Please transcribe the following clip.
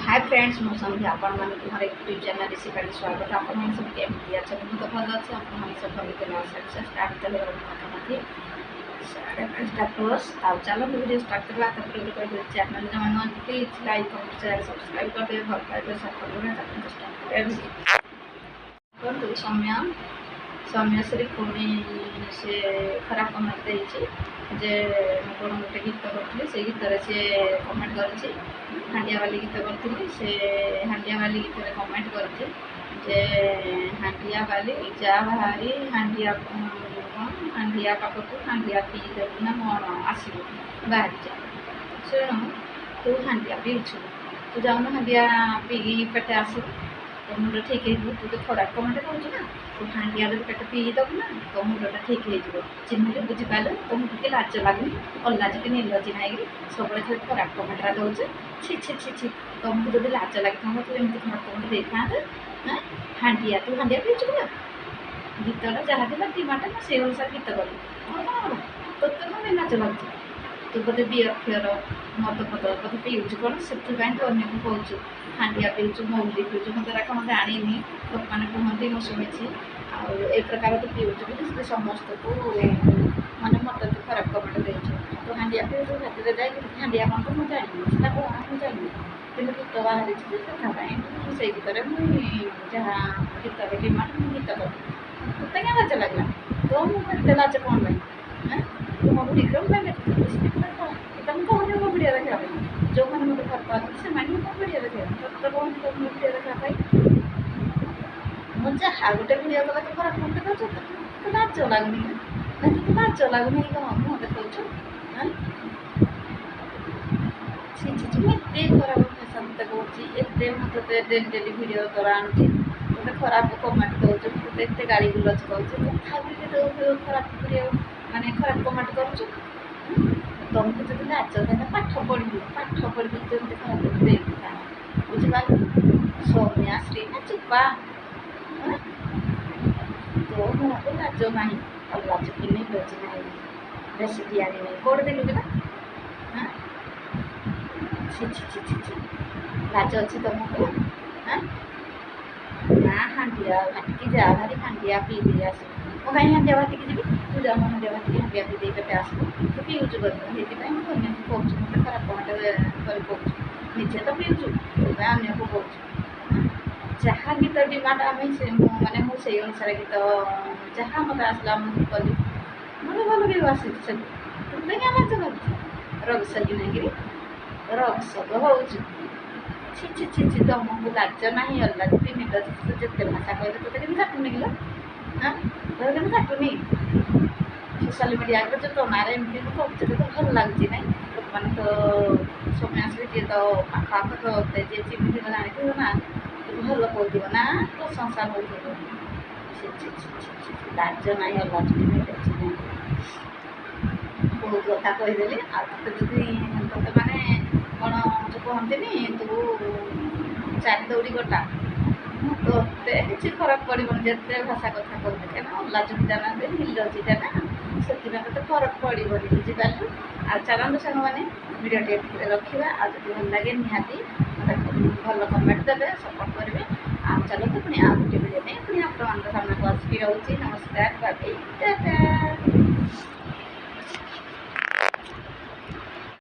Hi friends मु संध्या आपण मन तुम्हारे यूट्यूब चैनल ऋषिकाली स्वागत आपण मन सब केमती अच्छा तो भल अच्छे आपण मन सब भल सक्सेस स्टार्ट कले पाखापाखि 5:30 प्लस आ चलो वीडियो स्टार्ट करवा तब चैनल जो मन please like comment share subscribe कर दे भल पाए सपोर्ट करें स्टार्ट करें सौम्या सौम्यश्री पुणी से खराब कमेंट देती जे कौन गोटे गीत करी से गीत से कमेंट कर हांडिया वाली गीत करी से हांडिया वाली गीत कमेंट कर हांडिया वाली जा बाहरी हांडिया हांडिया पाखक हांडिया पी देव ना कौन आसो बाहरी जा शुणु तू हांडिया पीछू तू जाऊन हांडिया पी पेटे आसू तो मुंड ठीक है तू तो खराब कमेंट कर तू हांडिया पेट पीदेबू ना तो मुंडा ठीक हो चिन्ह बुझीपार तुमको लाज लगुनि अल्लाज कि निर्लजी ना सब खराब कमेंटा दौचे छी छी छी छी तुमको जब लाज लगी था तू एमती खराब कमेंट दे था हांडिया तू हांडिया पीछू ना गीतटा जहाँ थी डिमांड ना से अनुसार गीत कलु तो तुम्हें लाज लगुच तू बोधे बियर फियर मद फद बोधे पीऊँ कौन से तो अन्य को कहूँ हांडिया पीऊँ मौली पीऊँ मत कौन जानी लोक मैंने कहते मुझे शुणी ए प्रकार तो पीऊँ बोली समस्त को मैंने मत तो खराब कमेंट दे तो हांडिया पीऊँ राति जाए हांडिया कौन तो मुझे जानी ना कौन मुझे जानी कि गीत बाहरी से गीत मुझे जहाँ गीत डिमांड मुझे गीत करी मत क्या लाज लगला तो मुझे लाज कौन लगे तुम विक्रम लगे तुम कहने मो भिडियो देखा जो मैंने मत भल पाते से मो भिडियो देखा तो कौन तुम भिडियो देखा मुझे हाँ गोटे भिडियो कला तो खराब कमेंट कर तो लाज लगुनि तो लाज लगुनि कौन मुँह देखा छी छी मुझे खराब भाषा मत कहूँ एत मत डेली भिडियो तोरा आणुची गोटे खराब कमेंट दौच मत एत गाड़ी गुलज करुच खराब भिडियो माने खराब कमेंट करुच तुमको जब लाज देना पाठ पढ़ी जमी खराब देखा बुझिपार सौम्याश्री ना चुपा तो मुझे लाज ना और लाज कि लज ना बेसी दियानी नहीं कौट देलु कि छी छी छी छी छी लाज अच्छी तुमको ना हांडिया भाटिकी जा भारी हांडिया पी दे आस मो कहीं हांडिया भाटिकी जी तू जा हांडिया भाटिकी हांडिया पी दे पेटे आसू तू पीऊँ बोली से अन्य को कहूँ मत खराब कमेंट कर कहूँ निजे तो पीऊँ अन्य को कहूँ जहाँ गीत डिमांड आम माने मुझे अनुसार गीत जहाँ मत आसला मुझे कली मत भल भी आसी सब तुमने क्या लाज लगे रगस कि नहीं रगसद हो छी छी छी छी तुमको लाज ना अल्लाज कि निर्लज जिते भाषा कहले तो कहीं काटुनि कि हाँ तो कहीं काटुनि सोशल मीडिया जो टनारे एमती तो कहते तो भल लगुच ना लोक मैंने तो सौम्याश्री जी तो पाख तो जी चिन्ह जानी ना भल कहूँ ना प्रशंसा हो लाज ना अल्लाज कि निर्लज ना बहुत कथा कहीदेली आते जदि ते मैंने कौन जो कहते तू चारि दौड़ी गटा तो किसी फरक पड़न जिते भाषा कथा कहते क्या लाजुटा ना निर्लजिटा ना से तो फरक पड़न बुझीपार आ चलते सांग मैंने भिडियो रखा आज भल लगे निहाती भल कमेंट देवे सपोर्ट करेंगे आ चलते पुणी आ गोटे भिडियो पुणी आप सामना को आसिक रोचे नमस्कार बाय बाय।